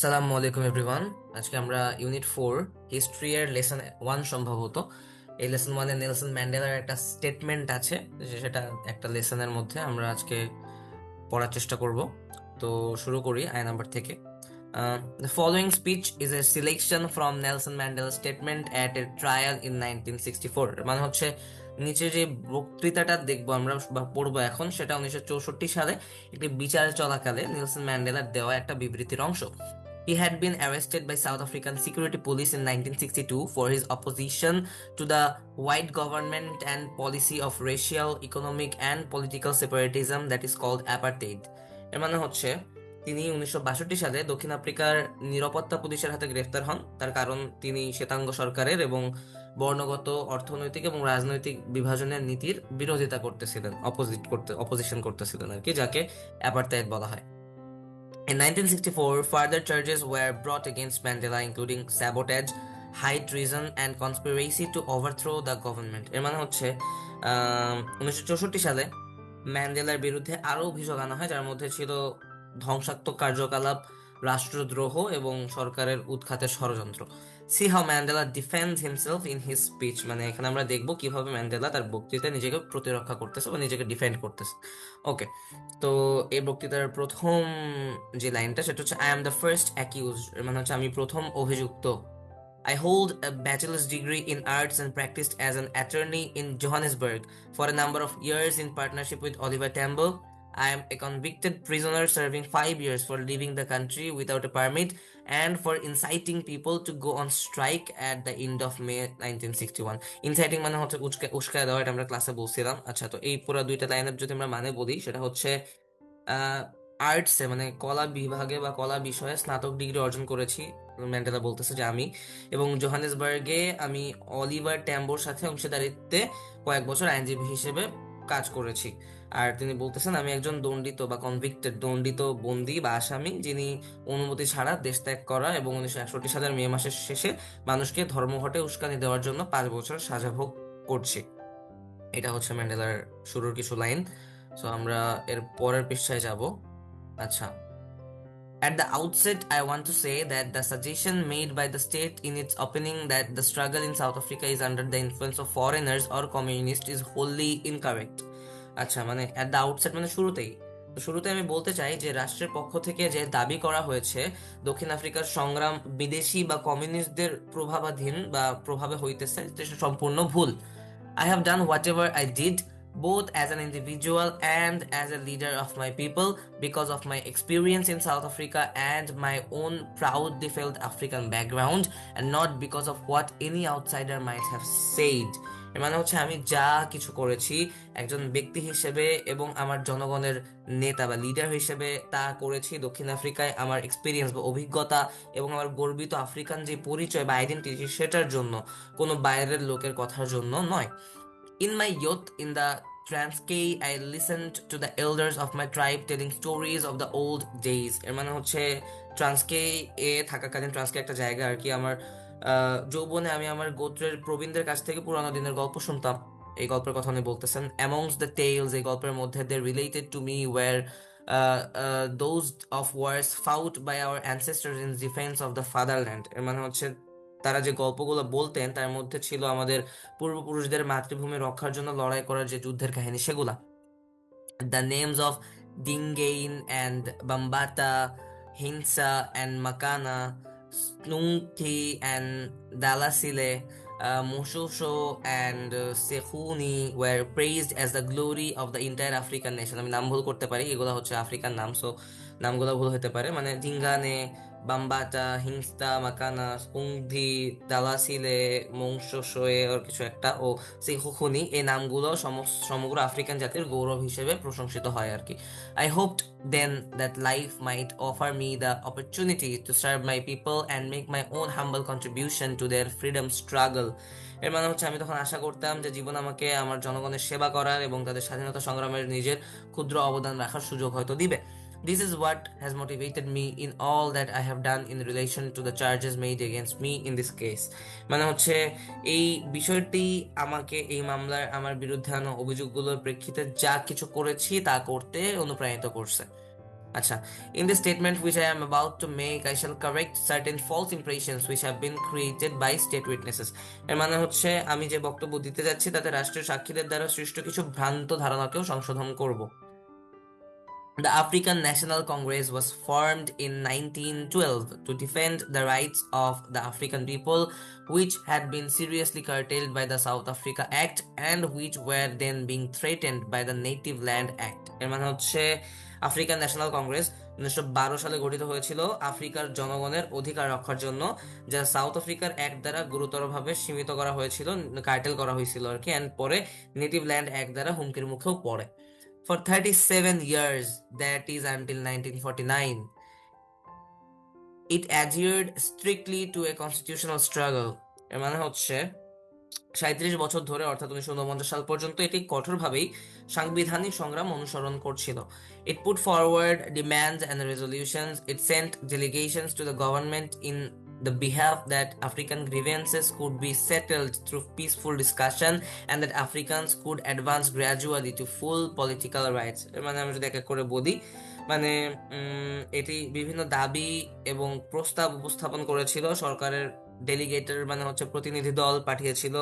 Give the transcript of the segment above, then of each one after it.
সালামু আলাইকুম এভরিওয়ান। আজকে আমরা ইউনিট 4 হিস্ট্রি এর লেসন 1 সম্ভবত। এই লেসন 1-এ নেলসন ম্যান্ডেলার একটা স্টেটমেন্ট আছে, সেটা একটা লেসনের মধ্যে আমরা আজকে পড়ার চেষ্টা করব। তো শুরু করি আয় নাম্বার থেকে। The following speech is a selection from Nelson ম্যান্ডেলার statement at a trial in 1964। মানে হচ্ছে নিচে যে বক্তৃতাটা দেখবো আমরা বা পড়বো এখন, সেটা 1964 সালে একটি বিচার চলাকালে নেলসন ম্যান্ডেলার দেওয়া একটা বিবৃতির অংশ। He had been arrested by South African security police in 1962 for his opposition to the white government and policy of racial, economic, and political separatism that is called apartheid. এর মানে হচ্ছে তিনি 1962 সালে দক্ষিণ আফ্রিকার নিরাপত্তা পুলিশের হাতে গ্রেফতার হন। তার কারণ তিনি শ্বেতাঙ্গ সরকারের এবং বর্ণগত, অর্থনৈতিক এবং রাজনৈতিক বিভাজনের নীতির বিরোধিতা করতেছিলেন, অপোজিশন করতেছিলেন আর কি, যাকে অ্যাপার্থাইড বলা হয়। In 1964, further charges were brought against Mandela, including sabotage, high treason, and conspiracy to overthrow the government. এর মানে হচ্ছে 1964 সালে ম্যান্ডেলার বিরুদ্ধে আরো অভিযোগ আনা হয়, যার মধ্যে ছিল ধ্বংসাত্মক কার্যকলাপ, রাষ্ট্রদ্রোহ এবং সরকারের উৎখাতের ষড়যন্ত্র। See how Mandela defends himself in his speech. মানে এখানে আমরা দেখবো কিভাবে ম্যান্ডেলা তার বক্তৃতায় নিজেকে প্রতিরক্ষা করতেছে বা নিজেকে ডিফেন্ড করতেছে। ওকে, তো এই বক্তৃতার প্রথম যে লাইনটা সেটা হচ্ছে, I am the first accuse. মানে হচ্ছে আমি প্রথম অভিযুক্ত। I hold a bachelor's degree in arts and practiced as an attorney in Johannesburg for a number of years in partnership with Oliver Tambo. I am a convicted prisoner serving 5 years for leaving the country without a permit and for inciting people to go on strike at the end of May 1961. Inciting মানে হচ্ছে উস্কায় দেওয়া, এটা আমরা ক্লাসে বলছিলাম। আচ্ছা, তো এই পুরো দুইটা লাইনের যদি আমরা মানে বলি, সেটা হচ্ছে আর্টসে মানে কলা বিভাগে বা কলা বিষয়ে স্নাতক ডিগ্রি অর্জন করেছি। ম্যান্ডেলা বলতেছে যে আমি, এবং জোহানেসবার্গে আমি অলিভার ট্যাম্বোর সাথে অংশীদারিত্বে কয়েক বছর আইনজীবী হিসেবে কাজ করেছি। আর তিনি বলতেছেন আমি একজন দণ্ডিত বা কনভিক্টেড, দণ্ডিত বন্দী বা আসামি, যিনি অনুমতি ছাড়া দেশ ত্যাগ করা এবং 1961 সালের মে মাসের শেষে মানুষকে ধর্মঘটে উস্কানি দেওয়ার জন্য 5 বছর সাজা ভোগ করছি। এটা হচ্ছে ম্যান্ডেলার শুরুর কিছু লাইন। সো আমরা এর পরের পৃষ্ঠায় যাব। আচ্ছা, at the outset, I want to say that the suggestion made by the state in its opening that the struggle in South Africa is under the influence of foreigners or communists is wholly incorrect. আচ্ছা, মানে at the outset মানে শুরুতেই। তো শুরুতে আমি বলতে চাই যে রাষ্ট্রের পক্ষ থেকে যে দাবি করা হয়েছে দক্ষিণ আফ্রিকার সংগ্রাম বিদেশি বা কমিউনিস্টদের প্রভাবাধীন বা প্রভাবে হইতেছে, সেটা সম্পূর্ণ ভুল। I have done whatever I did, both as an individual and as a leader of my people, because of my experience in South Africa and my own proudly felt African background, and not because of what any outsider might have said. এর মানে হচ্ছে আমি যা কিছু করেছি একজন ব্যক্তি হিসেবে এবং আমার জনগণের নেতা বা লিডার হিসেবে তা করেছি দক্ষিণ আফ্রিকায় আমার এক্সপিরিয়েন্স বা অভিজ্ঞতা এবং আমার গর্বিত আফ্রিকান যে পরিচয় বা আইডেন্টিটি, সেটার জন্য, কোনো বাইরের লোকের কথার জন্য নয়। In my youth, in the Transkei, I listened to the elders of my tribe telling stories of the old days. এর মানে হচ্ছে ট্রান্সকে এ থাকাকালীন, ট্রান্সকে একটা জায়গা আর কি, আমার যৌবনে আমি আমার গোত্রের প্রবীণদের কাছ থেকে পুরানো দিনের গল্প শুনতাম। এই গল্পের কথা উনি বলতেছেন। Amongst the tales, এই গল্পের মধ্যে they related to me were those of wars fought by our ancestors in defense of the fatherland. এর মানে হচ্ছে তারা যে গল্পগুলো বলতেন তার মধ্যে ছিল আমাদের পূর্বপুরুষদের মাতৃভূমি রক্ষার জন্য লড়াই করার যে যুদ্ধের কাহিনী, সেগুলা। The names of Dingain and Bambata, Hinsa and Makana, Snunki and Dalasile, Moshosho and Sekhuni were praised as the glory of the entire African nation. আমি নাম ভুল করতে পারি, এগুলো হচ্ছে আফ্রিকান নাম, সো নামগুলো ভুল হতে পারে। মানে ডিঙ্গানে, বাম্বাটা, হিংস্তা, মাকানা, স্পুংধি, দালাসিলে, মংসোশোয়ে ওর কিছু একটা, ও সেখুনি, এই নামগুলো সমগ্র আফ্রিকান জাতির গৌরব হিসেবে প্রশংসিত হয় আর কি। I hoped then that life might offer me the opportunity to serve my people and make my own humble contribution to their freedom struggle. এর মানে হচ্ছে আমি তখন আশা করতাম যে জীবন আমাকে আমার জনগণের সেবা করার এবং তাদের স্বাধীনতা সংগ্রামের নিজের ক্ষুদ্র অবদান রাখার সুযোগ হয়তো দিবে। This is what has motivated me in all that I have done in relation to the charges made against me in this case. মানে হচ্ছে এই বিষয়টি আমাকে এই মামলার আমার বিরুদ্ধে আনা অভিযোগগুলোর প্রেক্ষিতে যা কিছু করেছি তা করতে অনুপ্রাণিত করছে। আচ্ছা, in the statement which I am about to make, I shall correct certain false impressions which have been created by state witnesses. এর মানে হচ্ছে আমি যে বক্তব্য দিতে যাচ্ছি তাতে রাষ্ট্রীয় সাক্ষীদের দ্বারা সৃষ্ট কিছু ভ্রান্ত ধারণাকেও সংশোধন করব। The African National Congress was formed in 1912 to defend the rights of the African people, which had been seriously curtailed by the South Africa Act and which were then being threatened by the Native Land Act. এর মানে হচ্ছে African national Congress 1912 সালে গঠিত হয়েছিল আফ্রিকার জনগণের অধিকার রক্ষার জন্য, যা সাউথ আফ্রিকার অ্যাক্ট দ্বারা গুরুতরভাবে সীমিত করা হয়েছিল, কার্টেল করা হয়েছিল আর কি, অ্যান্ড পরে নেটিভ ল্যান্ড অ্যাক্ট দ্বারা হুমকির মুখেও পড়ে। For 37 years, that is until 1949, it adhered strictly to a constitutional struggle. এর মানে হচ্ছে 37 বছর ধরে অর্থাৎ 1949 সাল পর্যন্ত এটি কঠোরভাবেই সাংবিধানিক সংগ্রাম অনুসরণ করছিল। It put forward demands and resolutions. It sent delegations to the government in the behalf that African grievances could be settled through peaceful discussion and that Africans could advance gradually to full political rights. এর মানে আমি যদি এক এক করে বলি, মানে এটি বিভিন্ন দাবি এবং প্রস্তাব উপস্থাপন করেছিল, সরকারের ডেলিগেটের মানে হচ্ছে প্রতিনিধি দল পাঠিয়েছিল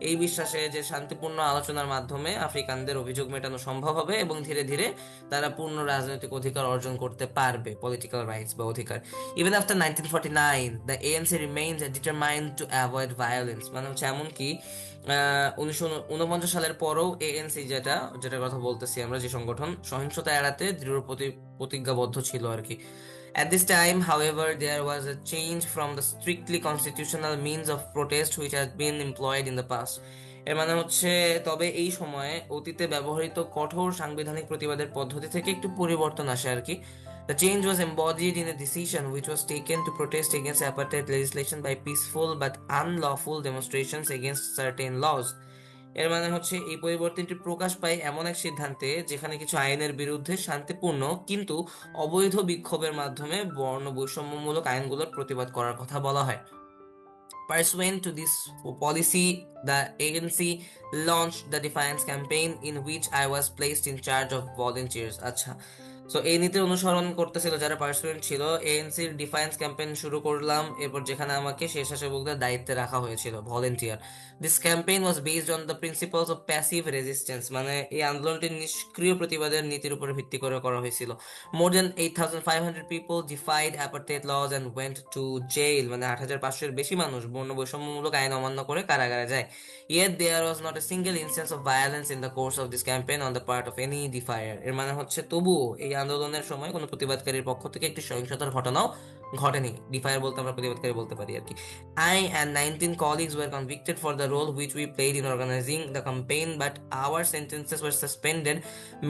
এই বিশ্বাসে যে শান্তিপূর্ণ আলোচনার মাধ্যমে আফ্রিকানদের অভিযোগ মেটানো সম্ভব হবে এবং ধীরে ধীরে তারা পূর্ণ রাজনৈতিক অধিকার অর্জন করতে পারবে, পলিটিক্যাল রাইটস বা অধিকার। Even after 1949 the ANC remains determined to avoid violence, মানে হচ্ছে এমনকি 1949 সালের পরেও এএনসি যেটা যেটার কথা বলতেছি আমরা, যে সংগঠন সহিংসতা এড়াতে দৃঢ় প্রতিজ্ঞাবদ্ধ ছিল আর কি। At this time, however, there was a change from the strictly constitutional means of protest which had been employed in the past. এর মানে হচ্ছে তবে এই সময়ে অতীতে ব্যবহৃত কঠোর সাংবিধানিক প্রতিবাদের পদ্ধতি থেকে একটু পরিবর্তন আসে আর কি। The change was embodied in a decision which was taken to protest against apartheid legislation by peaceful but unlawful demonstrations against certain laws. এর মানে হচ্ছে এই পরিবর্তনটি প্রকাশ পায় এমন এক সিদ্ধান্তে যেখানে কিছু আইনের বিরুদ্ধে শান্তিপূর্ণ কিন্তু অবৈধ বিক্ষোভের মাধ্যমে বর্ণ বৈষম্যমূলক আইনগুলোর প্রতিবাদ করার কথা বলা হয়। Pursuant to this policy, the ANC launched the Defiance campaign in which I was placed in charge of volunteers. আচ্ছা, সো এই নীতি অনুসরণ করতেছিল যারা পার্সুয়েন্ট ছিল, এএনসির ডিফারেন্স ক্যাম্পেইন শুরু করলাম, এরপর যেখানে আমাকে স্বেচ্ছাসেবকদের দায়িত্বে রাখা হয়েছিল, volunteer. This campaign was based on the principles of passive resistance, মানে এই আন্দোলনটি নিষ্ক্রিয় প্রতিবাদের নীতির উপর ভিত্তি করে করা হয়েছিল। More than 8,500 people defied apartheid laws and went to jail, মানে 8,500 এর বেশি মানুষ বর্ণ বৈষম্যমূলক আইন অমান্য করে কারাগারে যায়। Yet there was not a single instance of violence in the course of this campaign on the part of any defier. এর মানে হচ্ছে তবুও এই আন্দোলনের সময় কোনো প্রতিবাদকারীর পক্ষ থেকে একটি সহিংসতার ঘটনাও ঘটেনি। ডিফায়ার বলতে আমরা প্রতিবাদকারী বলতে পারি আর কি। I and 19 colleagues were convicted for the role which we played in organizing the campaign, but our sentences were suspended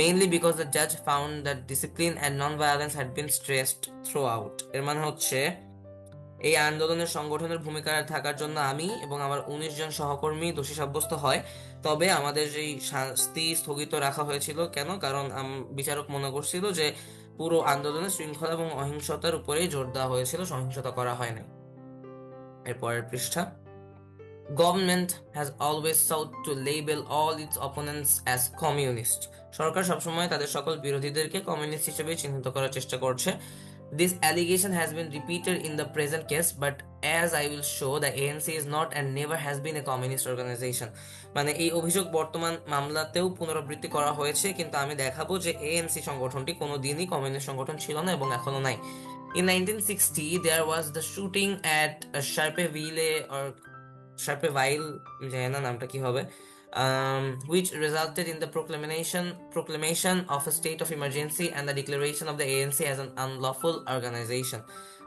mainly because the judge found that discipline and non-violence had been stressed throughout. এর মানে হচ্ছে এই আন্দোলনের সংগঠনের ভূমিকা থাকার জন্য আমি এবং আমার 19 জন সহকর্মী দোষী সাব্যস্ত হয়, তবে আমাদের যেই শাস্তি স্থগিত রাখা হয়েছিল। কেন? কারণ বিচারক মনে করছিল যে পুরো আন্দোলনে শৃঙ্খলা এবং অহিংসতার উপরেই জোর দেওয়া হয়েছিল, সহিংসতা করা হয় নাই। এরপরের পৃষ্ঠা। Government has always sought to label all its opponents as communist. সরকার সবসময় তাদের সকল বিরোধীদেরকে কমিউনিস্ট হিসেবে চিহ্নিত করার চেষ্টা করছে। This allegation has been repeated in the present case, but as I will show, the ANC is not and never has been a communist organization. মানে এই অভিযোগ বর্তমান মামলাতেও পুনরাবৃত্তি করা হয়েছে, কিন্তু আমি দেখাবো যে এএনসি সংগঠনটি কোনো দিনই কমিউনিস্ট সংগঠন ছিল না এবং এখনো নাই। In 1960, there was the shooting at Sharpeville or Sharpeville, জানি না নামটা কি হবে, which resulted in the proclamation of a state of emergency and the declaration of the ANC as an unlawful organization.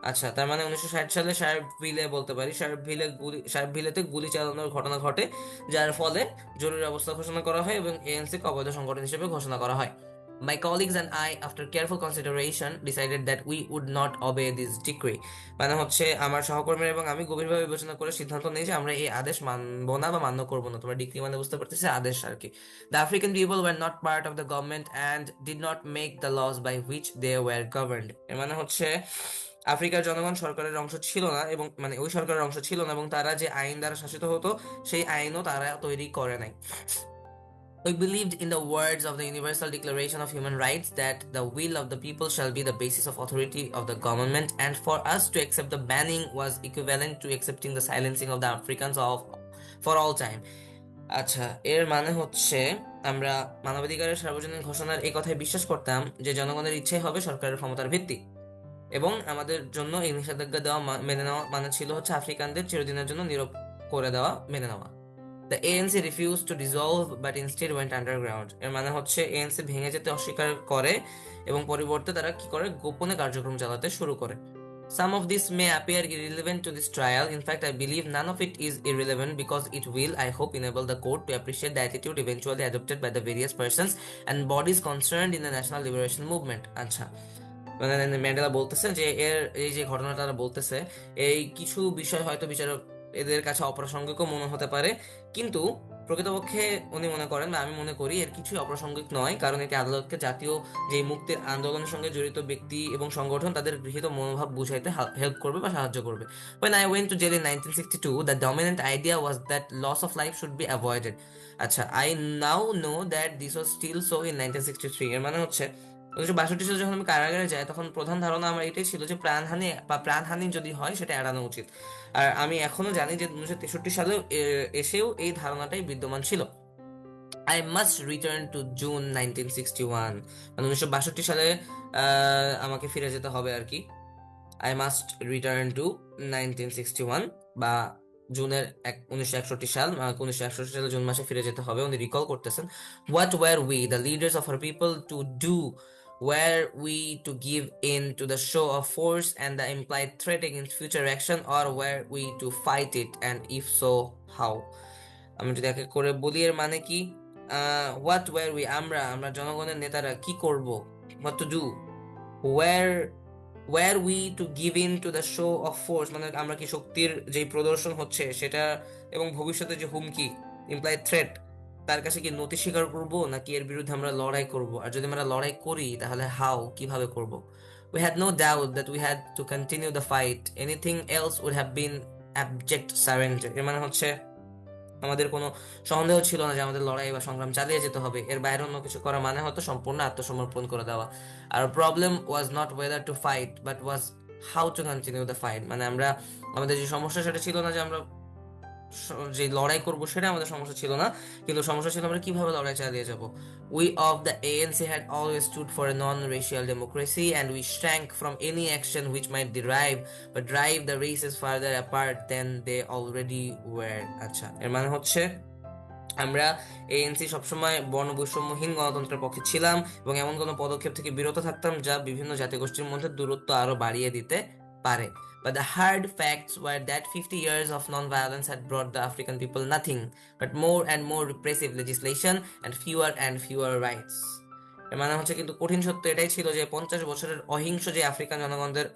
আচ্ছা, তার মানে 1960 সালে শার্পভিলে বলতে পারি, শার্পভিলেতে গুলি চালানোর ঘটনা ঘটে, যার ফলে জরুরি অবস্থা ঘোষণা করা হয় এবং এএনসি কে অবৈধ সংগঠন হিসেবে ঘোষণা করা হয়। My colleagues and I, after careful consideration, decided that we would not obey this decree. মানে হচ্ছে আমার সহকর্মীরা এবং আমি গভীরভাবে বিবেচনা করে সিদ্ধান্ত নিই যে আমরা এই আদেশ মানবো না বা মান্য করবো না। তোমরা ডিক্রি মানে বুঝতে পারতেছে, আদেশ আর কি। The African people were not part of the government and did not make the laws by which they were governed. এর মানে হচ্ছে আফ্রিকার জনগণ সরকারের অংশ ছিল না, এবং মানে ওই সরকারের অংশ ছিল না, এবং তারা যে আইন দ্বারা শাসিত হতো সেই আইনও তারা তৈরি করে নাই। We believed in the words of the Universal Declaration of Human Rights that the will of the people shall be the basis of authority of the government, and for us to accept the banning was equivalent to accepting the silencing of the Africans for all time. আচ্ছা, এর মানে হচ্ছে আমরা মানবাধিকারের সার্বজনীন ঘোষণার এই কথায় বিশ্বাস করতাম যে জনগণের ইচ্ছাই হবে সরকারের ক্ষমতার ভিত্তি, এবং আমাদের জন্য এই নিষেধাজ্ঞা দেওয়া মেনে নেওয়া মানে ছিল হচ্ছে আফ্রিকানদের চিরদিনের জন্য নীরব করে দেওয়া মেনে নেওয়া। The ANC refuse to dissolve but instead went underground. এর মানে হচ্ছে এএনসি ভেঙে যেতে অস্বীকার করে এবং পরিবর্তে তারা কি করে, গোপনে কার্যক্রম চালাতে শুরু করে। Some of this may appear irrelevant to this trial. In fact, I believe none of it is irrelevant because it will, I hope, enable the court to appreciate the attitude eventually adopted by the various persons and bodies concerned in the National Liberation Movement. আচ্ছা, মানে Mandela বলতেছে যে এই যে ঘটনাটা তারা বলতেছে, এই কিছু বিষয় হয়তো বিচারক এদের কাছে অপ্রাসঙ্গিকও মনে হতে পারে, কিন্তু প্রকৃতপক্ষে উনি মনে করেন বা আমি মনে করি এর কিছুই অপ্রাসঙ্গিক নয়, কারণ এটি আদালতকে জাতীয় যে মুক্তির আন্দোলনের সঙ্গে জড়িত ব্যক্তি এবং সংগঠন তাদের গৃহীত মনোভাব বুঝাইতে হেল্প করবে বা সাহায্য করবে। When I went to jail in 1962, the dominant idea was that loss of life should be avoided. আচ্ছা, I now know that this was still so in 1963। এর মানে হচ্ছে 1962 সালে যখন আমি কারাগারে যাই তখন প্রধান ধারণা আমার এটাই ছিল যে প্রাণহানি বা প্রাণহানি যদি হয় সেটা এড়ানো উচিত। আর আমি এখনো জানি যে 1963 সালেও এসেও এই ধারণাটাই বিদ্যমান ছিল। I must return to June 1961, মানে 1962 সালে আমাকে ফিরে যেতে হবে আর কি। আই মাস্ট রিটার্ন টু 1961 বা জুনের 1961 সাল, 1961 সালে জুন মাসে ফিরে যেতে হবে। উনি রিকল করতেছেন, what were we the leaders of our people to do, were we to give in to the show of force and the implied threat against future action, or were we to fight it, and if so, how? আমি যদি একে করে বলি এর মানে কি, what were we আমরা আমরা জনগণের নেতারা কি করব, what to do, were were we to give in to the show of force, মানে আমরা কি শক্তির যে প্রদর্শন হচ্ছে সেটা এবং ভবিষ্যতে যে হুমকি ইমপ্লাইড থ্রেট তার কাছে কি নতি স্বীকার করবো, নাকি এর বিরুদ্ধে আমরা লড়াই করব, আর যদি আমরা লড়াই করি তাহলে হাউ, কিভাবে করব। We had no doubt that we had to continue the fight. Anything else would have been abject surrender। এর মানে হচ্ছে আমাদের কোনো সন্দেহ ছিল না যে আমাদের লড়াই বা সংগ্রাম চালিয়ে যেতে হবে, এর বাইরে অন্য কিছু করা মানে হয়তো সম্পূর্ণ আত্মসমর্পণ করে দেওয়া। আর problem was not whether to fight but was how to continue the fight, মানে আমরা আমাদের যে সমস্যা সেটা ছিল না যে আমরা যে লড়াই করবো সেটা আমাদের সমস্যা ছিল না, কিন্তু সমস্যা ছিল আমরা কিভাবে লড়াই চালিয়ে যাব। We of the ANC had always stood for a non-racial democracy, and we shrank from any action which might drive the races further apart than they already were। আচ্ছা, এর মানে হচ্ছে আমরা এএনসি সবসময় বর্ণবৈষম্যহীন গণতন্ত্রের পক্ষে ছিলাম এবং এমন কোনো পদক্ষেপ থেকে বিরত থাকতাম যা বিভিন্ন জাতিগোষ্ঠীর মধ্যে দূরত্ব আরো বাড়িয়ে দিতে পারে। But the hard facts were that 50 years of non-violence had brought the African people nothing but more and more repressive legislation and fewer rights। এর মানে হচ্ছে কিন্তু কঠিন সত্য এটাই ছিল যে 50 বছরের অহিংস যে আফ্রিকান জনগণদের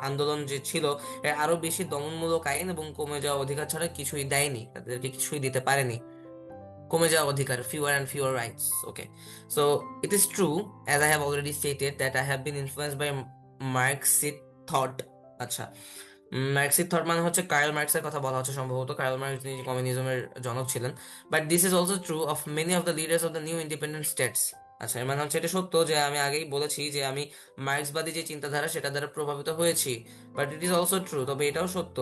আন্দোলন যে ছিল এর আরো বেশি দমনমূলক আইন এবং কমে যাওয়া অধিকার ছাড়া কিছুই দেয়নি, তাদেরকে কিছুই দিতে পারেনি। কমে যাওয়া অধিকার, fewer and fewer rights. Okay, so it is true, as I have already stated, that I have been influenced by Marxist thought। আচ্ছা, মার্কসিস্ট থট মানে হচ্ছে কার্ল মার্কসের কথা বলা হচ্ছে সম্ভবত। কার্ল মার্কস যিনি কমিউনিজমের জনক ছিলেন। But this is also true of many of the leaders of the new independent states. আচ্ছা, এর মানে হচ্ছে এটা সত্য যে আমি আগেই বলেছি যে আমি মার্ক্সবাদী যে চিন্তাধারা সেটা দ্বারা প্রভাবিত হয়েছি। But it is also true, তবে এটাও সত্য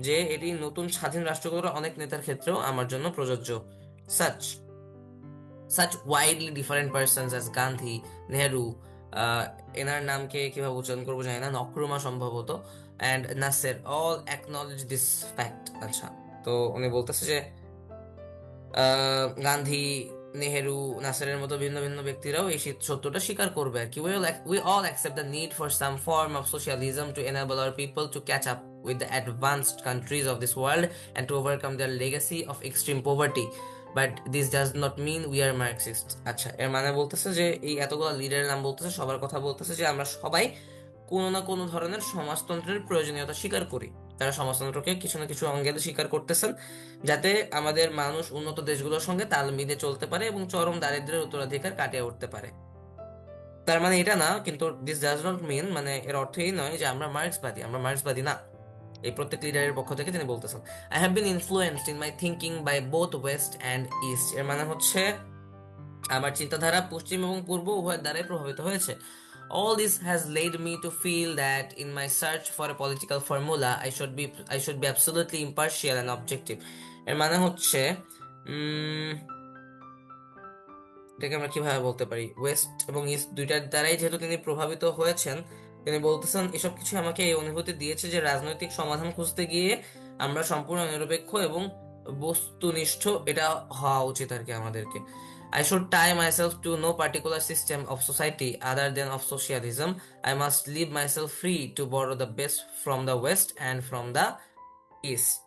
যে এটি নতুন স্বাধীন রাষ্ট্রগুলোর অনেক নেতার ক্ষেত্রেও আমার জন্য প্রযোজ্য। such such widely different persons as Gandhi, Nehru, এনার নামকে কিভাবে উচ্চারণ করবো জানি না, নক্রুমা সম্ভবত, and Nasser, all acknowledge this fact. আচ্ছা, তো উনি বলতেছে যে গান্ধী, নেহেরু, নাসেরের মতো ভিন্ন ভিন্ন ব্যক্তিরাও এই সত্যটা স্বীকার করবে আর কি। we all accept the need for some form of socialism to enable our people to catch up with the advanced countries of this world and to overcome their legacy of extreme poverty, but this does not mean we are Marxists। আচ্ছা, এর মানে বলতেছে যে এই এতগুলো লিডারের নাম বলতেছে, সবার কথা বলতেছে যে আমরা সবাই কোনো না কোনো ধরনের সমাজতন্ত্রের প্রয়োজনীয়তা স্বীকার করি। তারা সমাজতন্ত্রকে কিছু না কিছু অঙ্গে স্বীকার করতেছেন যাতে আমাদের মানুষ উন্নত দেশগুলোর সঙ্গে তাল মিলিয়ে চলতে পারে এবং চরম দারিদ্র্যের উত্তরাধিকার কাটিয়ে উঠতে পারে। তার মানে এটা না, কিন্তু দিস ডাজ নট মিন, মানে এর অর্থ এই নয় যে আমরা মার্ক্সবাদী না। এই প্রত্যেক লিডারের পক্ষ থেকে তিনি বলতেছেন, I have been influenced in my thinking by both west and east. এর মানে হচ্ছে আমার চিন্তাধারা পশ্চিম এবং পূর্ব উভয়ের দ্বারাই প্রভাবিত হয়েছে। All this has led me to feel that in my search for a political formula, I should be absolutely impartial and objective. এর মানে হচ্ছে উম এটাকে আমরা কিভাবে বলতে পারি, ওয়েস্ট এবং ইস্ট দুইটার দ্বারাই যেহেতু তিনি প্রভাবিত হয়েছেন, তিনি বলতেছেন এসব কিছু আমাকে এই অনুভূতি দিয়েছে যে রাজনৈতিক সমাধান খুঁজতে গিয়ে আমরা সম্পূর্ণ নিরপেক্ষ এবং বস্তুনিষ্ঠ এটা হওয়া উচিত আর কি আমাদেরকে। I should tie myself to no particular system of society other than of socialism. I must leave myself free to borrow the best from the West and from the East.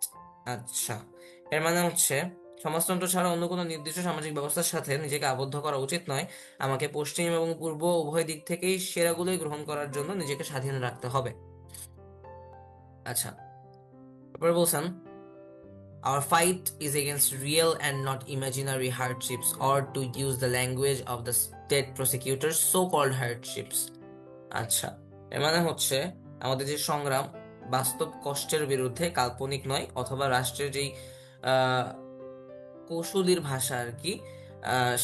আচ্ছা, এর মানে হচ্ছে সমাজতন্ত্র ছাড়া অন্য কোনো নির্দিষ্ট সামাজিক ব্যবস্থার সাথে নিজেকে আবদ্ধ করা উচিত নয়। আমাকে পশ্চিম এবং পূর্ব উভয় দিক থেকেই সেরাগুলোই গ্রহণ করার জন্য নিজেকে স্বাধীন রাখতে হবে। আচ্ছা, তারপরে বলছেন our fight is against real and not imaginary hardships, or to use the language of the state prosecutors, so-called hardships. আচ্ছা, এর মানে হচ্ছে আমাদের যে সংগ্রাম বাস্তব কষ্টের বিরুদ্ধে, কাল্পনিক নয়, অথবা রাষ্ট্রের যেই আহ কৌশলীর ভাষা আর কি,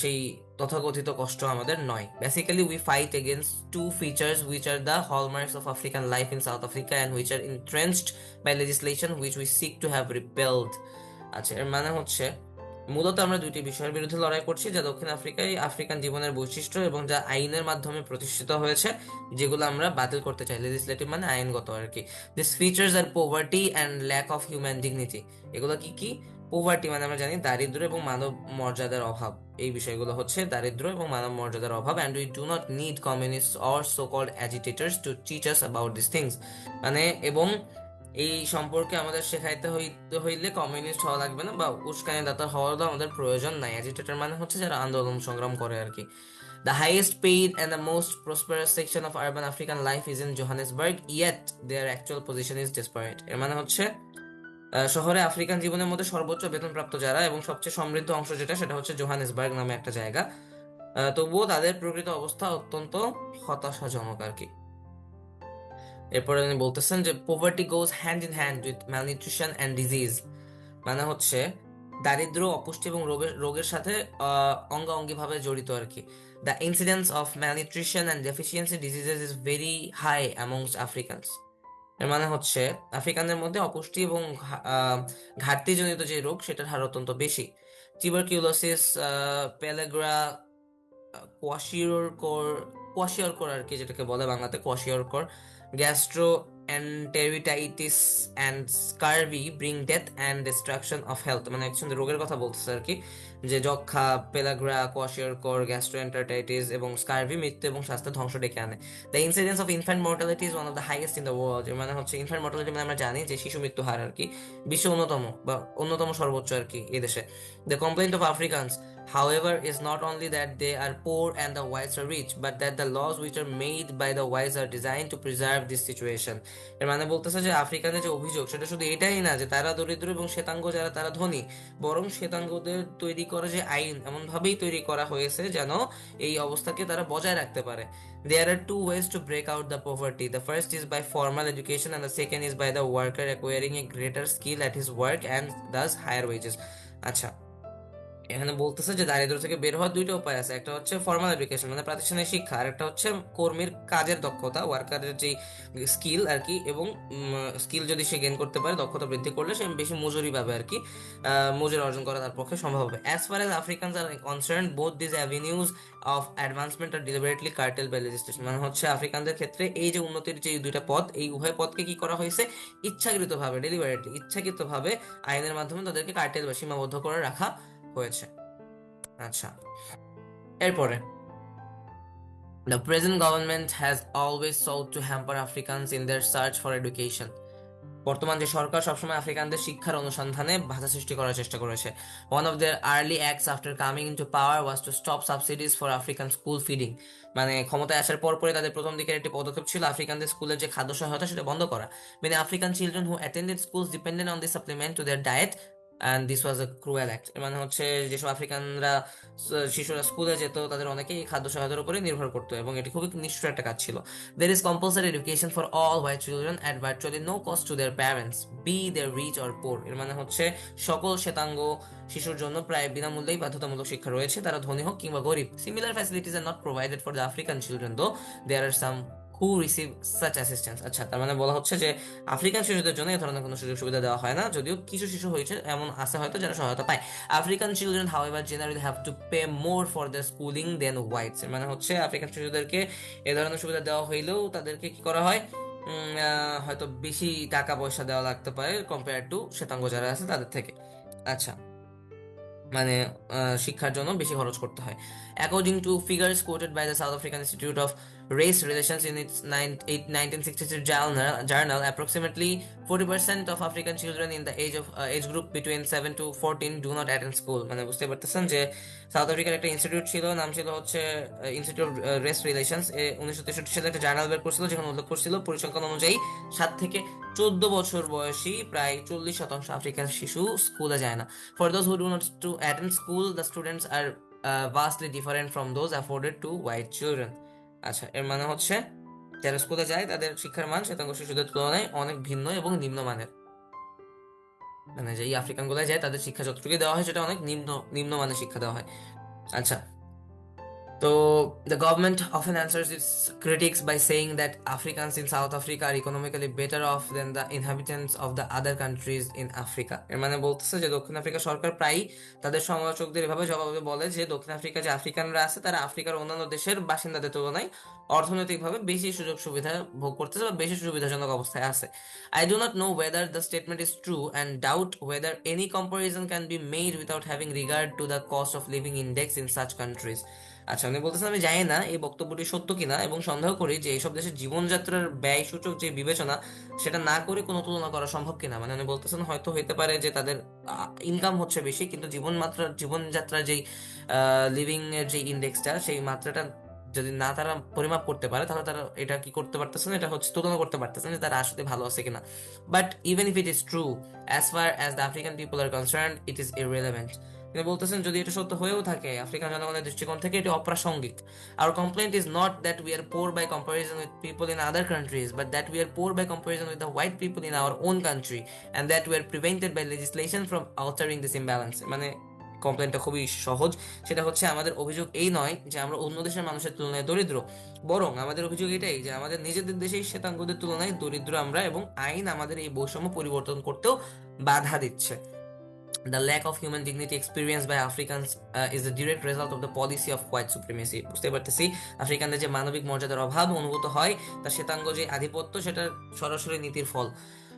সেই তথাকথিত কষ্ট আমাদের নয়। Basically we fight against two features which are the hallmarks of African life in South Africa and which are entrenched by legislation which we seek to have repealed. আচ্ছা, এর মানে হচ্ছে মূলত আমরা দুইটি বিষয়ের বিরুদ্ধে লড়াই করছি, যা দক্ষিণ আফ্রিকায় আফ্রিকান জীবনের বৈশিষ্ট্য এবং যা আইনের মাধ্যমে প্রতিষ্ঠিত হয়েছে, যেগুলো আমরা বাতিল করতে চাই। লেজিসলেটিভ মানে আইনগত আর কি। This features are poverty and lack of human dignity. এগুলো কি কি? পোভার্টি মানে আমরা জানি দারিদ্র এবং মানব মর্যাদার অভাব। এই বিষয়গুলো হচ্ছে দারিদ্র এবং মানব মর্যাদার অভাব। And we do not need communist or so called agitators to teach us about this things. মানে এবং এই সম্পর্কে আমাদের শেখাইতে হইতে হইলে কমিউনিস্ট হওয়া লাগবে না, বা উস্কানিদাতা হওয়ারও আমাদের প্রয়োজন নাই। অ্যাজিটেটর মানে হচ্ছে যারা আন্দোলন সংগ্রাম করে আর কি। The highest paid and the most prosperous section of urban African life is in Johannesburg, yet their actual position is desperate. এর মানে হচ্ছে শহরে আফ্রিকান জীবনের মধ্যে সর্বোচ্চ বেতনপ্রাপ্ত যারা এবং সবচেয়ে সমৃদ্ধ অংশ যেটা, সেটা হচ্ছে জোহানেসবার্গ নামে একটা জায়গা। তবুও তাদের প্রকৃত অবস্থা অত্যন্ত হতাশাজনক আর কি। এরপরে উনি বলতেছেন যে poverty goes hand in hand with malnutrition and disease. মানে হচ্ছে দারিদ্র, অপুষ্টি এবং রোগের রোগের সাথে অঙ্গাঅঙ্গি ভাবে জড়িত আর কি। The incidence of malnutrition and deficiency diseases is very high amongst Africans. এর মানে হচ্ছে আফ্রিকানদের মধ্যে অপুষ্টি এবং ঘাটতিজনিত যে রোগ, সেটার হার অত্যন্ত বেশি। টিউবারকিউলোসিস, পেলেগ্রা, কোয়াশিওরকর, কোয়াশিওরকর আর কি, যেটাকে বলে বাংলাতে kwashiorkor, gastroenteritis and scurvy bring death and destruction of health. মানে একচুয়ালি রোগের কথা বলতেছে আর কি, যে যক্ষা, পেলাগ্রা, কোয়াশিওরকর, গ্যাস্ট্রো এন্টারটাইটিস এবং স্কারভি মৃত্যু এবং স্বাস্থ্য ধ্বংস ডেকে আনে। The incidence of infant mortality is one of the highest in the world. মানে হচ্ছে ইনফ্যান্ট মর্টালিটি মানে আমরা জানি যে শিশু মৃত্যু হার আর কি, বিশ্ব অন্যতম বা অন্যতম সর্বোচ্চ আর কি এদেশে। The complaint of Africans, however, is not only that they are poor and the whites are rich, but that the laws which are made by the whites are designed to preserve this situation. এর মানে বলতেছে যে আফ্রিকানের যে অভিযোগ, সেটা শুধু এটাই না যে তারা দরিদ্র এবং শ্বেতাঙ্গ যারা তারা ধনী, বরং শ্বেতাঙ্গদের তৈরি করা যে আইন এমন ভাবেই তৈরি করা হয়েছে যেন এই অবস্থাকে তারা বজায় রাখতে পারে। There are two ways to break out the poverty. The first is by formal education and the second is by the worker acquiring a greater skill at his work and thus higher wages. আচ্ছা, এখানে বলতেছে যে দারিদ্র থেকে বের হওয়ার দুইটা উপায় আছে। একটা হচ্ছে ফর্মাল এডুকেশন মানে প্রাতিষ্ঠানিক শিক্ষা, আর একটা হচ্ছে কর্মীর কাজের দক্ষতা, ওয়ার্কারের যে স্কিল আর কি, এবং স্কিল যদি সে গেইন করতে পারে, দক্ষতা বৃদ্ধি করলে সে বেশি মজুরি পাবে আর কি, মজুরি অর্জন করা তার পক্ষে সম্ভব হবে। As far as Africans are concerned, both this avenues of advancement are deliberately curtailed by legislation. মানে হচ্ছে আফ্রিকানদের ক্ষেত্রে এই যে উন্নতির যে দুইটা পথ, এই উভয় পথকে কি করা হয়েছে, ইচ্ছাকৃতভাবে, ডেলিবারেটলি, ইচ্ছাকৃতভাবে আইনের মাধ্যমে তাদেরকে কার্টেল বা সীমাবদ্ধ করে রাখা হয়েছে। আচ্ছা, এরপরে the present government has always sought to hamper Africans in their search for education. বর্তমান যে সরকার সবসময় আফ্রিকানদের শিক্ষার অনুসন্ধানে বাধা সৃষ্টি করার চেষ্টা করেছে। One of their early acts after coming into power was to stop subsidies for African school feeding. মানে ক্ষমতায় আসার পর পরে তাদের প্রথম দিকের একটি পদক্ষেপ ছিল আফ্রিকানদের স্কুলের যে খাদ্য সহায়তা সেটা বন্ধ করা। Many African children who attended schools depended on this supplement to their diet, and this was A cruel act. মানে হচ্ছে যেসব আফ্রিকানরা শিশুরা স্কুলে যেত তাদের অনেকেই খাদ্য সহায়তার উপরে নির্ভর করতো এবং এটি খুবই নিষ্ঠুর একটা কাজ ছিল। There is compulsory education for all white children at virtually no cost to their parents be their rich or poor. এর মানে হচ্ছে সকল শ্বেতাঙ্গ শিশুর জন্য প্রায় বিনামূল্যেই বাধ্যতামূলক শিক্ষা রয়েছে, তারা ধনী হোক কিংবা গরিব। Similar facilities are not provided for the African children দো দেয়ার আর সাম হু রিসিভ সাচ অ্যাসিস্ট্যান্স। আচ্ছা, তার মানে বলা হচ্ছে যে আফ্রিকান শিশুদের জন্য এই ধরনের কোনো সুযোগ সুবিধা দেওয়া হয় না, যদিও কিছু শিশু হয়েছে এমন আছে হয়তো যারা সহায়তা পায়। African children however generally have to pay more for the schooling than whites. মানে হচ্ছে আফ্রিকান শিশুদেরকে এ ধরনের সুবিধা দেওয়া হইলেও তাদেরকে কি করা হয়, হয়তো বেশি টাকা পয়সা দেওয়া লাগতে পারে কম্পেয়ার টু শ্বেতাঙ্গ যারা আছে তাদের থেকে। আচ্ছা, মানে শিক্ষার জন্য বেশি খরচ করতে হয়। According to figures quoted by the South African Institute of Race Relations in its 1963 journal, approximately 40% of African children in the age group between 7 to 14 do not attend school। মানে বুঝতে পারতেছেন যে সাউথ আফ্রিকার একটা ইনস্টিটিউট ছিল, নাম ছিল হচ্ছে ইনস্টিটিউট অফ রেস রিলেশনস। 1963 সালে একটা জার্নাল বের করছিল যেখানে উল্লেখ করছিল পরিসংখ্যান অনুযায়ী 7 থেকে 14 বছর বয়সী প্রায় 40% আফ্রিকান শিশু স্কুলে যায় না। For those who do not to attend school, the students are vastly different from those afforded to white children। আচ্ছা, এর মানে হচ্ছে যারা স্কুলে যায় তাদের শিক্ষার মান শ্বেতাঙ্গ শিশুদের তুলনায় অনেক ভিন্ন এবং নিম্নমানের। মানে যে এই আফ্রিকান গুলায় যায় তাদের শিক্ষা যতটুকু দেওয়া হয় সেটা অনেক নিম্নমানের শিক্ষা দেওয়া হয়। আচ্ছা, so the government often answers its critics by saying that Africans in South Africa are economically better off than the inhabitants of the other countries in Africa। এর মানে বলতেছে যে দক্ষিণ আফ্রিকা সরকার প্রায়ই তাদের সমালোচকদের এভাবে জবাবে বলে যে দক্ষিণ আফ্রিকা যে আফ্রিকানরা আছে তারা আফ্রিকার অন্যান্য দেশের বাসিন্দাদের তুলনায় অর্থনৈতিকভাবে বেশি সুযোগ সুবিধা ভোগ করতেছে বা বেশি সুবিধাজনক অবস্থায় আছে। I do not know whether the statement is true and doubt whether any comparison can be made without having regard to the cost of living index in such countries। আচ্ছা, উনি বলতেছেন আমি জানি না এই বক্তব্যটি সত্য কিনা এবং সন্দেহ করি যে এইসব দেশের জীবনযাত্রার ব্যয় সূচক যে বিবেচনা সেটা না করে কোনো তুলনা করা সম্ভব কিনা। মানে উনি বলতেছেন হয়তো হইতে পারে যে তাদের ইনকাম হচ্ছে বেশি কিন্তু জীবনযাত্রার যেই লিভিং এর যে ইন্ডেক্সটা সেই মাত্রাটা যদি না তারা পরিমাপ করতে পারে তাহলে তারা এটা কি করতে পারতেছে না, এটা হচ্ছে তুলনা করতে পারতেছে না যে তারা আসলে ভালো আছে কিনা। But even if it is true, as far as the African people R concern, it is irrelevant. তিনি বলতেছেন যদি এটা সত্য হয়েও থাকে আফ্রিকান জনগণের দৃষ্টিকোণ থেকে এটি অপ্রাসঙ্গিক। Our complaint is not that we are poor by comparison with people in other countries, but that we are poor by comparison with the white people in our own country, and that we are prevented by legislation from altering this imbalance। মানে কমপ্লেনটা খুবই সহজ, সেটা হচ্ছে আমাদের অভিযোগ এই নয় যে আমরা অন্য দেশের মানুষের তুলনায় দরিদ্র, বরং আমাদের অভিযোগ এটাই যে আমাদের নিজেদের দেশেই শ্বেতাঙ্গদের তুলনায় দরিদ্র আমরা এবং আইন আমাদের এই বৈষম্য পরিবর্তন করতেও বাধা দিচ্ছে। The lack of human dignity experienced by Africans is the direct result of the policy of white supremacy। বুঝতে পারতেছি আফ্রিকানদের যে মানবিক মর্যাদার অভাব অনুভূত হয় তা শ্বেতাঙ্গ যে আধিপত্য সেটার সরাসরি নীতির ফল।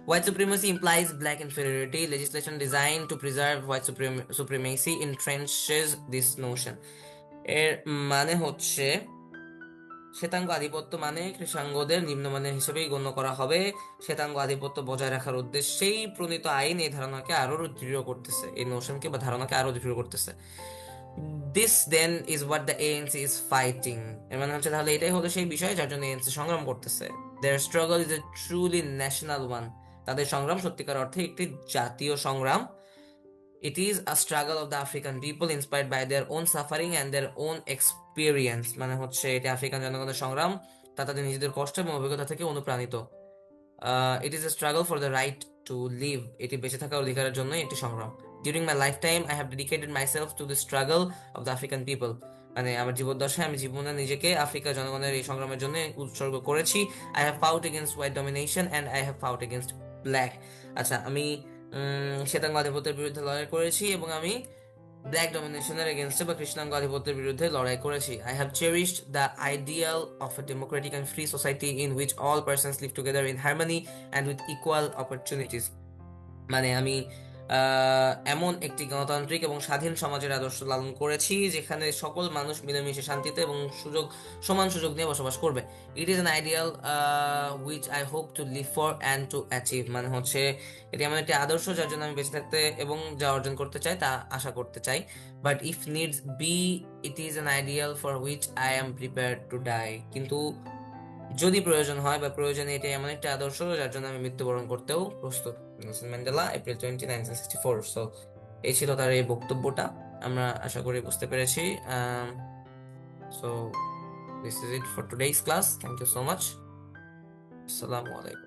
White supremacy implies black inferiority. Legislation designed to preserve white supremacy entrenches this notion। এর মানে হচ্ছে শ্বেতাঙ্গ আধিপত্য মানে কৃষ্ণাঙ্গদের নিম্নমানের হিসেবেই গণ্য করা হবে। শ্বেতাঙ্গ আধিপত্য বজায় রাখার উদ্দেশ্যেই প্রণীত আইন এই ধারণাকে আরো দৃঢ় করতেছে, এই নোশনকে বা ধারণাকে আরো দৃঢ় করতেছে। This then is what the ANC is fighting. এর মানে হচ্ছে তাহলে এটাই হলো সেই বিষয় যার জন্য এএনসি সংগ্রাম করতেছে। Their struggle is a truly national one. তাদের সংগ্রাম সত্যিকার অর্থে একটি জাতীয় সংগ্রাম। It is a struggle of the African people inspired by their own suffering and their own experience। মানে হচ্ছে এটা আফ্রিকান জনগণের সংগ্রাম, তা তাদের নিজেদের কষ্ট এবং অভিজ্ঞতা থেকে অনুপ্রাণিত। It is a struggle for the right to live. এটি বেঁচে থাকার অধিকারের জন্য একটি সংগ্রাম। During my lifetime I have dedicated myself to the struggle of the African people. মানে আমার জীবদ্দশায় আমি জীবনে নিজেকে আফ্রিকা জনগণের এই সংগ্রামের জন্য উৎসর্গ করেছি। I have fought against white domination and I have fought against black. আচ্ছা, আমি শ্বেতাঙ্গ আধিপত্যের বিরুদ্ধে লড়াই করেছি এবং আমি ব্ল্যাক ডমিনেশনের এগেনস্টে বা কৃষ্ণাঙ্গ আধিপত্যের বিরুদ্ধে লড়াই করেছি। I have cherished the ideal of a democratic and free society in which all persons live together in harmony and with equal opportunities. মানে আমি এমন একটি গণতান্ত্রিক এবং স্বাধীন সমাজের আদর্শ লালন করেছি যেখানে সকল মানুষ মিলেমিশে শান্তিতে এবং সমান সুযোগ নিয়ে বসবাস করবে। It is an ideal which I hope to live for and to achieve. মানে হচ্ছে এটি এমন একটি আদর্শ যার জন্য আমি বেঁচে থাকতে এবং যা অর্জন করতে চাই তা আশা করতে চাই। But if needs be, it is an ideal for which I am prepared to die. কিন্তু যদি প্রয়োজন হয় বা প্রয়োজনে এটা এমন একটা আদর্শ যার জন্য আমি মৃত্যুবরণ করতেও প্রস্তুত। Nelson Mandela, April 20, 1964। সো এই ছিল তার এই বক্তব্যটা, আমরা আশা করি বুঝতে পেরেছি। So this is it for today's class. Thank you so much. আসসালামু আলাইকুম।